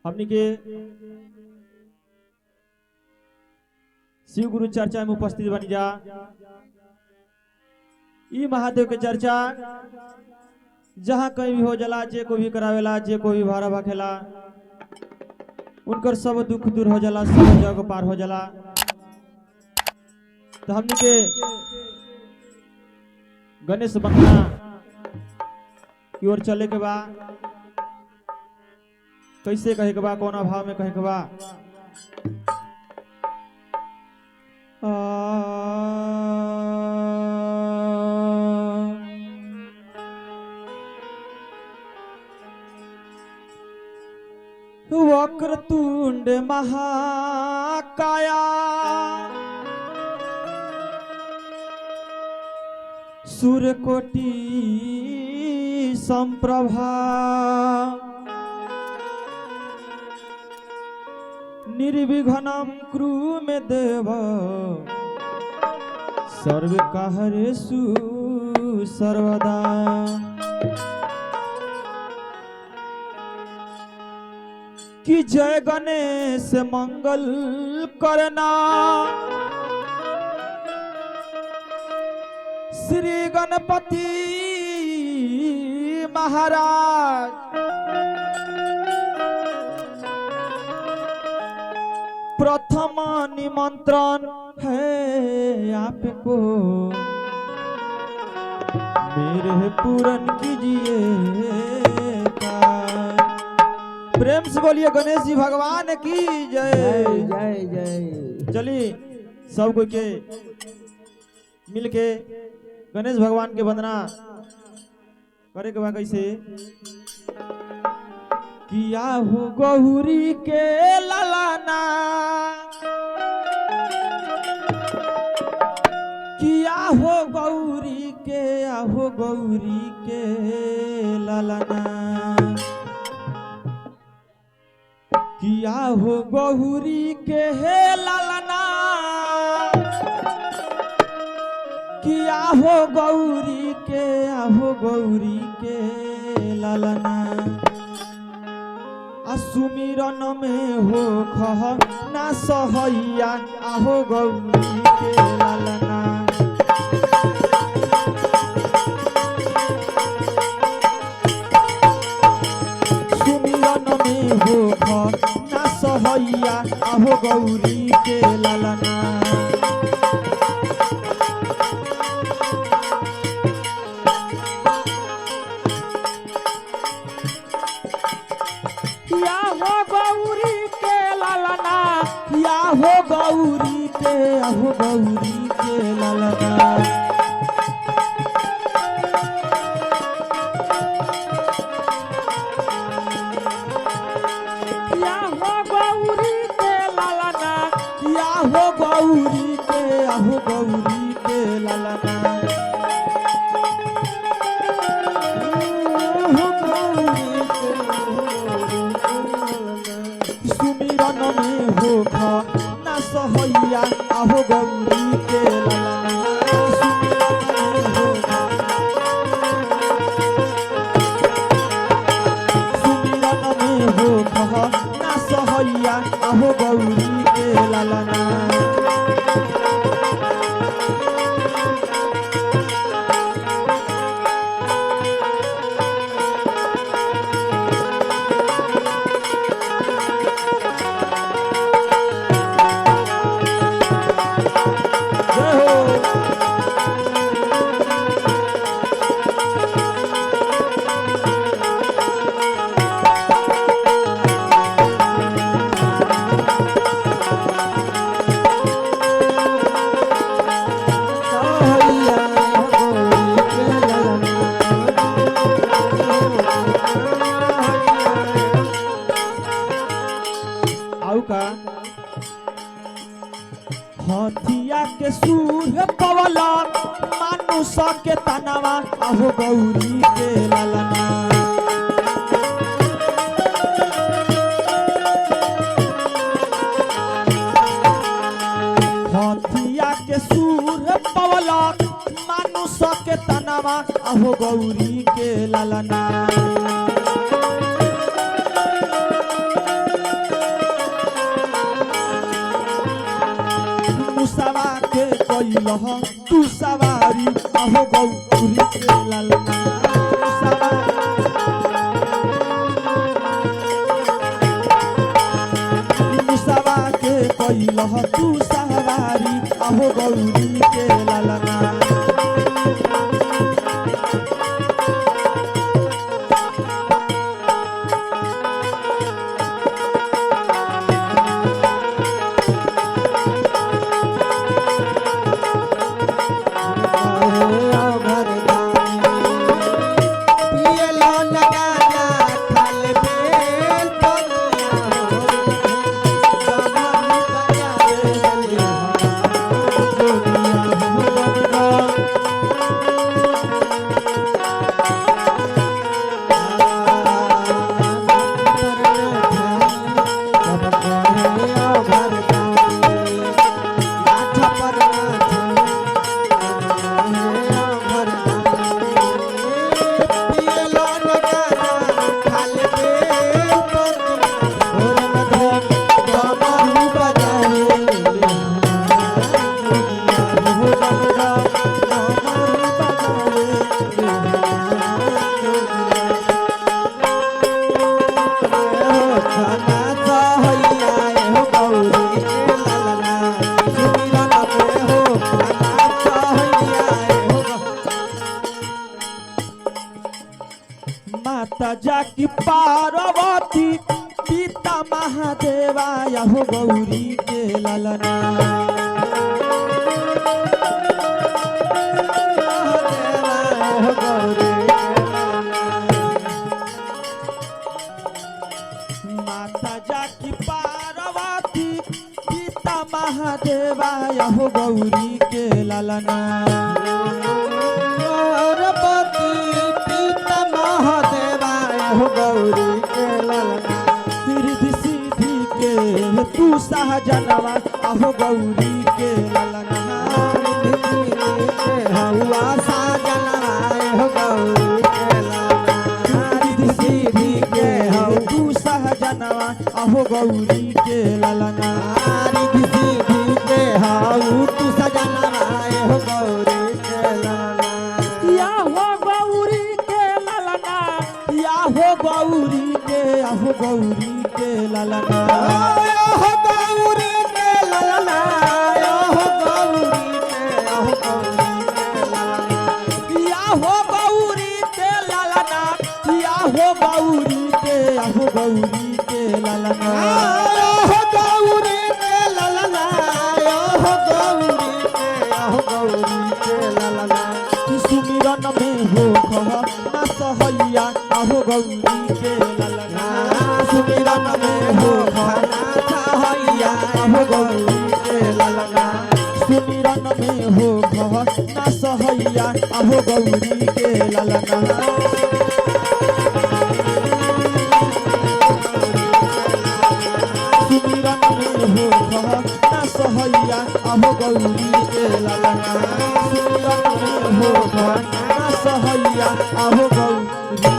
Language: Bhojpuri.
हमनी के शिव गुरु चर्चा में उपस्थित बनी जा। ई महादेव के चर्चा जहाँ कहीं भी हो जाला, जे को भी करावेला, जे को भी भाड़ा भाखेला, उनकर सब दुख दूर हो जाला, सब जग पार हो जाला। तो हमनी के गणेश बंगला की ओर चले के बा। कैसे कहे के बा, कौन भाव में कहे के बा। वक्रतुंड महाकाया सूर्यकोटि संप्रभा निर्विघ्नं कुरु मे देव सर्वकार्येषु सर्वदा। कि जय गणेश मंगल करना श्री गणपति महाराज। प्रथम निमंत्रण है आपको, मेरे पूरन कीजिए। प्रेम से बोलिए गणेश जी भगवान की जय जय जय। चलिए सब कोई के मिल के गणेश भगवान के वंदना करे के बा। कैसे किया हो गौरी के ललाना, किया हो गौरी के, आहो गौरी के ललाना। किया हो गौरी के हे ललना, किया हो गौरी के, आहो गौरी के ललना। सुमिरन में हो खह ना सहैया, आहो गौरी के ललना। सुमिरन में हो खह सहैया, आहो गौरी के ललना। या हो गौरी के ललना, या हो गौरी के, आहो गौरी के ललना। गौरी के, आहो गौरी के ललना। सुमिरन में हो ना सहैया, आहो गौरी के ललना। सुमिरन में हो ना सहैया, आहो गौरी के ललना। हथिया के सूर पवला मानुष के तनवा, आहो गौरी के ललना। हथिया के सूर पवला मानुष के तनवा, आहो गौरी के ललना। मुसावा के कोइलह तू सवारी आहो गौरी के ललना मुसावा मुसावा के कोइलह तू सवारी आहो गौरी के ललना माता जाकी पार्वती पिता महादेवा हो गौरी के ललना माता जाकी पार्वती पिता महादेवा हो गौरी के ललना गौरी के ललना रिद्धि सिद्धि के तू सहजनवा आहो गौरी के ललना रिद्धि सिद्धि के हुआ सहजनवा आहो गौरी के ललना रिद्धि सिद्धि के तू सहजनवा आहो गौरी के ललना रिद्धि सिद्धि के तू सहजनवा आहो गौरी के ललना या हो गौरी के ललना या हो गौरी के आहो गौरी के ललना आहो गौरी के ललना आहो गौरी के आहो गौरी के ललना या हो गौरी के ललना या हो गौरी के आहो गौरी के ललना आहो गौरी के ललना आहो गौरी के आहो गौरी के ललना सुमिरन में हो खहा ना सहैया आहो गौरी के ललना सुमिरन में हो खहा ना सहैया आहो गौरी के ललना सुमिरन में हो खहा ना सहैया आहो गौरी के ललना सुमिरन में हो खहा ना सहैया आहो गौरी के ललना सुमिरन में हो खहा ना सहैया आहो गौरी